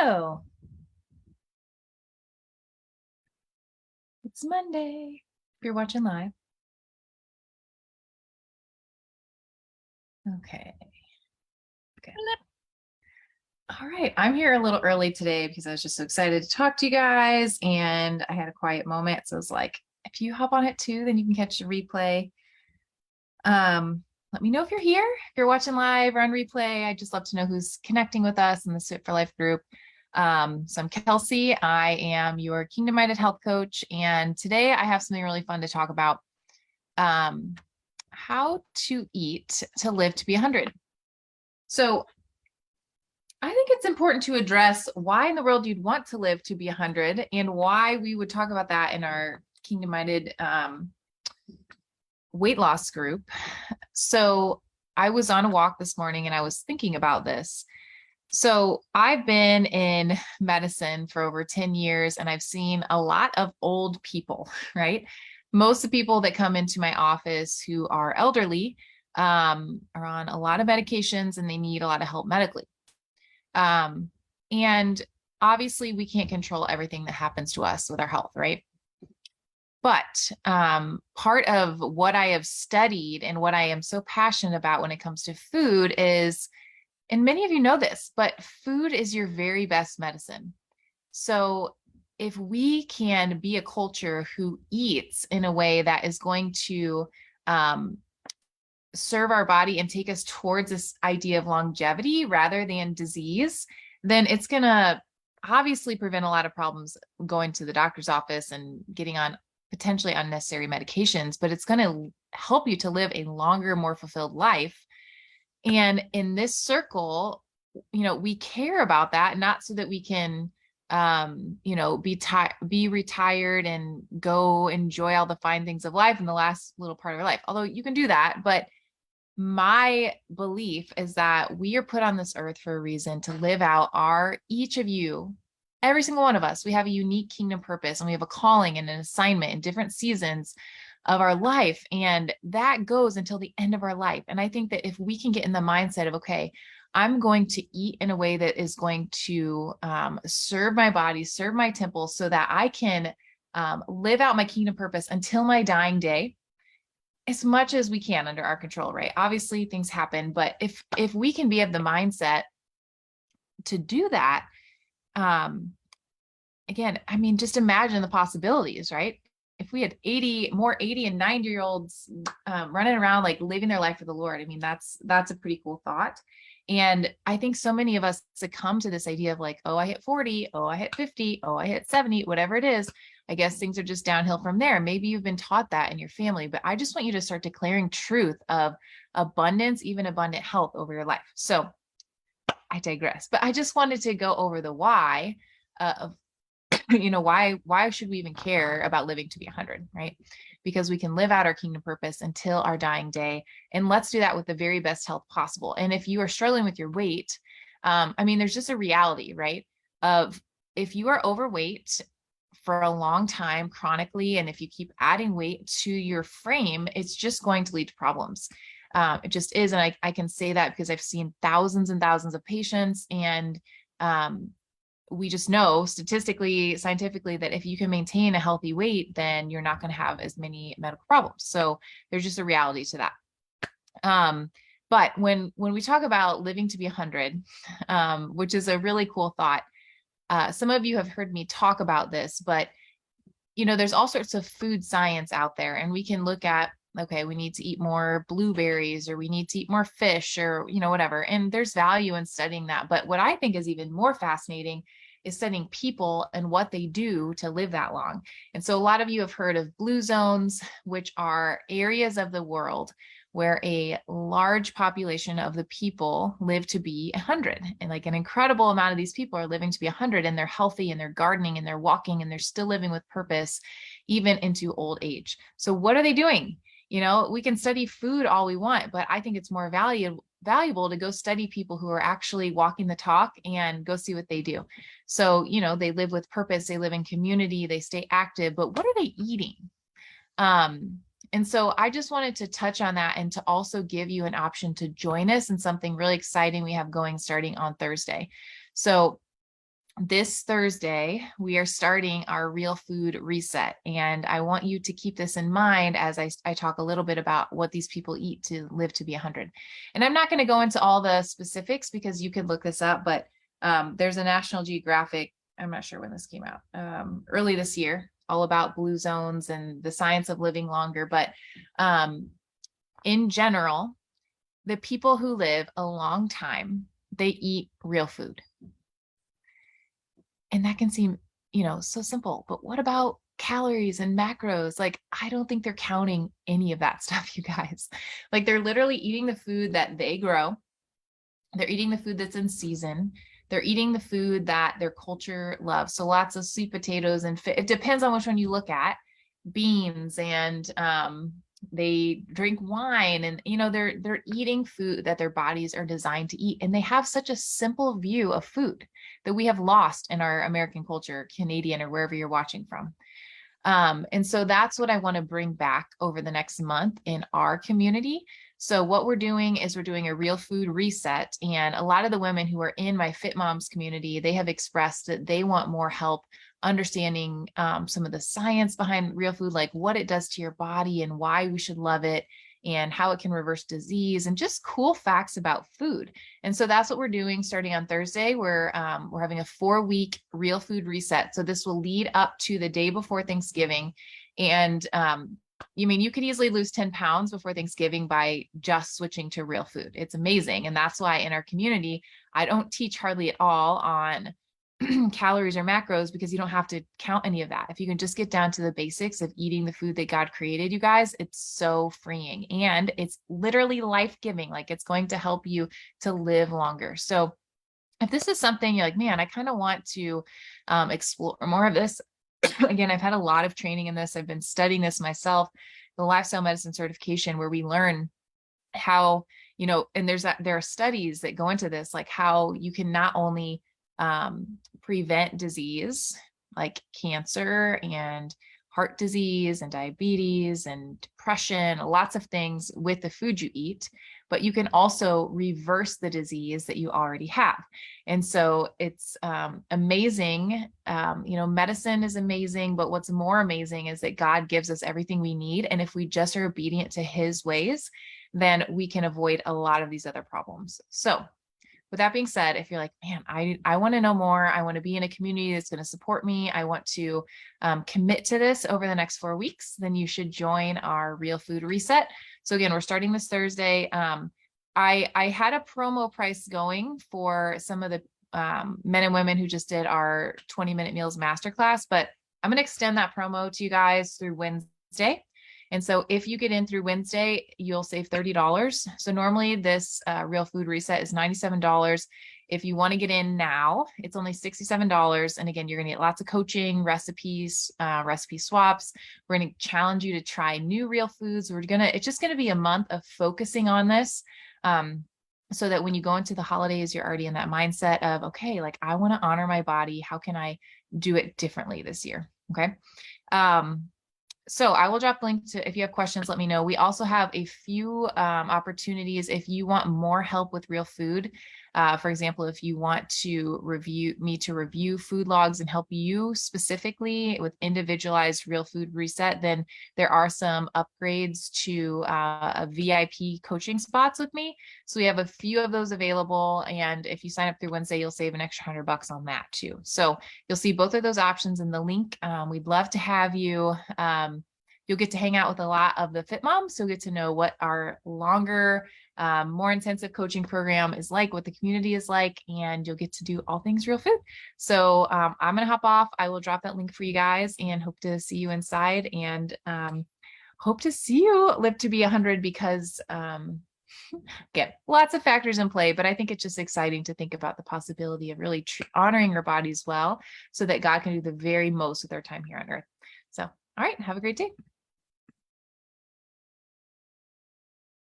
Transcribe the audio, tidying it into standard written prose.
Hello. It's Monday. If you're watching live. Okay. Okay. All right. I'm here a little early today because I was just so excited to talk to you guys and I had a quiet moment. So I was like, if you hop on it too, then you can catch the replay. Let me know if you're here, if you're watching live or on replay. I'd just love to know who's connecting with us in the Fit for Life group. So I'm Kelsey. I am your Kingdom Minded Health Coach. And today I have something really fun to talk about. How to eat to live to be 100. So I think it's important to address why in the world you'd want to live to be 100 and why we would talk about that in our Kingdom Minded weight loss group. So I was on a walk this morning and I was thinking about this. So I've been in medicine for over 10 years and I've seen a lot of old people, right? Most of the people that come into my office who are elderly are on a lot of medications and they need a lot of help medically. And obviously we can't control everything that happens to us with our health, right? But part of what I have studied and what I am so passionate about when it comes to food is, and many of you know this, but food is your very best medicine. So if we can be a culture who eats in a way that is going to serve our body and take us towards this idea of longevity rather than disease, then it's going to obviously prevent a lot of problems going to the doctor's office and getting on potentially unnecessary medications, but it's going to help you to live a longer, more fulfilled life. And in this circle, we care about that, not so that we can, be retired and go enjoy all the fine things of life in the last little part of our life. Although you can do that, but my belief is that we are put on this earth for a reason to live out each of you, every single one of us, we have a unique kingdom purpose and we have a calling and an assignment in different seasons of our life. And that goes until the end of our life. And I think that if we can get in the mindset of, okay, I'm going to eat in a way that is going to serve my body, serve my temple so that I can live out my kingdom purpose until my dying day, as much as we can under our control, right? Obviously things happen, but if we can be of the mindset to do that, again, I mean, just imagine the possibilities, right? If we had 80 and 90-year-olds running around, like living their life for the Lord, I mean, that's a pretty cool thought. And I think so many of us succumb to this idea of like, oh, I hit 40, oh, I hit 50, oh, I hit 70, whatever it is. I guess things are just downhill from there. Maybe you've been taught that in your family, but I just want you to start declaring truth of abundance, even abundant health over your life. So I digress, but I just wanted to go over the why of why should we even care about living to be 100, right? Because we can live out our kingdom purpose until our dying day. And let's do that with the very best health possible. And if you are struggling with your weight, there's just a reality, right? Of if you are overweight for a long time chronically, and if you keep adding weight to your frame, it's just going to lead to problems. It just is. And I can say that because I've seen thousands and thousands of patients, and we just know statistically, scientifically, that if you can maintain a healthy weight, then you're not going to have as many medical problems. So there's just a reality to that. But when we talk about living to be 100, which is a really cool thought, some of you have heard me talk about this, but there's all sorts of food science out there, and we can look at, okay, we need to eat more blueberries, or we need to eat more fish, or, whatever. And there's value in studying that. But what I think is even more fascinating is studying people and what they do to live that long. And so a lot of you have heard of blue zones, which are areas of the world where a large population of the people live to be 100. And like an incredible amount of these people are living to be 100, and they're healthy and they're gardening and they're walking and they're still living with purpose, even into old age. So what are they doing? We can study food all we want, but I think it's more valuable to go study people who are actually walking the talk and go see what they do. So, they live with purpose, they live in community, they stay active, but what are they eating? And so I just wanted to touch on that and to also give you an option to join us in something really exciting we have going starting on Thursday. So this Thursday, we are starting our real food reset. And I want you to keep this in mind as I talk a little bit about what these people eat to live to be 100. And I'm not going to go into all the specifics because you could look this up, but there's a National Geographic, I'm not sure when this came out, early this year, all about blue zones and the science of living longer. But in general, the people who live a long time, they eat real food. And that can seem, so simple, but what about calories and macros? Like, I don't think they're counting any of that stuff, you guys. Like, they're literally eating the food that they grow. They're eating the food that's in season. They're eating the food that their culture loves. So lots of sweet potatoes and it depends on which one you look at, beans, and they drink wine, and they're eating food that their bodies are designed to eat. And they have such a simple view of food that we have lost in our American culture, Canadian, or wherever you're watching from. And so that's what I want to bring back over the next month in our community. So what we're doing is we're doing a real food reset. And a lot of the women who are in my Fit Moms community, they have expressed that they want more help understanding some of the science behind real food, like what it does to your body and why we should love it and how it can reverse disease and just cool facts about food. And so that's what we're doing starting on Thursday. We're having a 4-week real food reset. So this will lead up to the day before Thanksgiving. And you could easily lose 10 pounds before Thanksgiving by just switching to real food. It's amazing. And that's why in our community, I don't teach hardly at all on calories or macros, because you don't have to count any of that. If you can just get down to the basics of eating the food that God created, you guys, it's so freeing and it's literally life-giving. Like, it's going to help you to live longer. So if this is something you're like, man, I kind of want to explore more of this. Again, I've had a lot of training in this. I've been studying this myself, the lifestyle medicine certification, where we learn how, and there are studies that go into this, like how you can not only prevent disease like cancer and heart disease and diabetes and depression, lots of things with the food you eat, but you can also reverse the disease that you already have. And so it's amazing. Medicine is amazing, but what's more amazing is that God gives us everything we need. And if we just are obedient to his ways, then we can avoid a lot of these other problems. So with that being said, if you're like, man, I want to know more, I want to be in a community that's going to support me, I want to commit to this over the next 4 weeks, then you should join our Real Food Reset. So again, we're starting this Thursday. I had a promo price going for some of the men and women who just did our 20-minute meals masterclass, but I'm going to extend that promo to you guys through Wednesday. And so if you get in through Wednesday, you'll save $30. So normally this Real Food Reset is $97. If you want to get in now, it's only $67. And again, you're going to get lots of coaching, recipes, recipe swaps. We're going to challenge you to try new real foods. It's just going to be a month of focusing on this. So that when you go into the holidays, you're already in that mindset of, okay, like I want to honor my body. How can I do it differently this year? Okay. So I will drop a link to, if you have questions, let me know. We also have a few opportunities if you want more help with real food. For example, if you want to review food logs and help you specifically with individualized real food reset, then there are some upgrades to a VIP coaching spots with me. So we have a few of those available. And if you sign up through Wednesday, you'll save an extra $100 on that too. So you'll see both of those options in the link. We'd love to have you. You'll get to hang out with a lot of the Fit Moms. So you'll get to know what our longer, more intensive coaching program is like, what the community is like, and you'll get to do all things real food. So I'm going to hop off. I will drop that link for you guys and hope to see you inside, and hope to see you live to be 100, because again, lots of factors in play, but I think it's just exciting to think about the possibility of really honoring our bodies well so that God can do the very most with our time here on earth. So, all right, have a great day.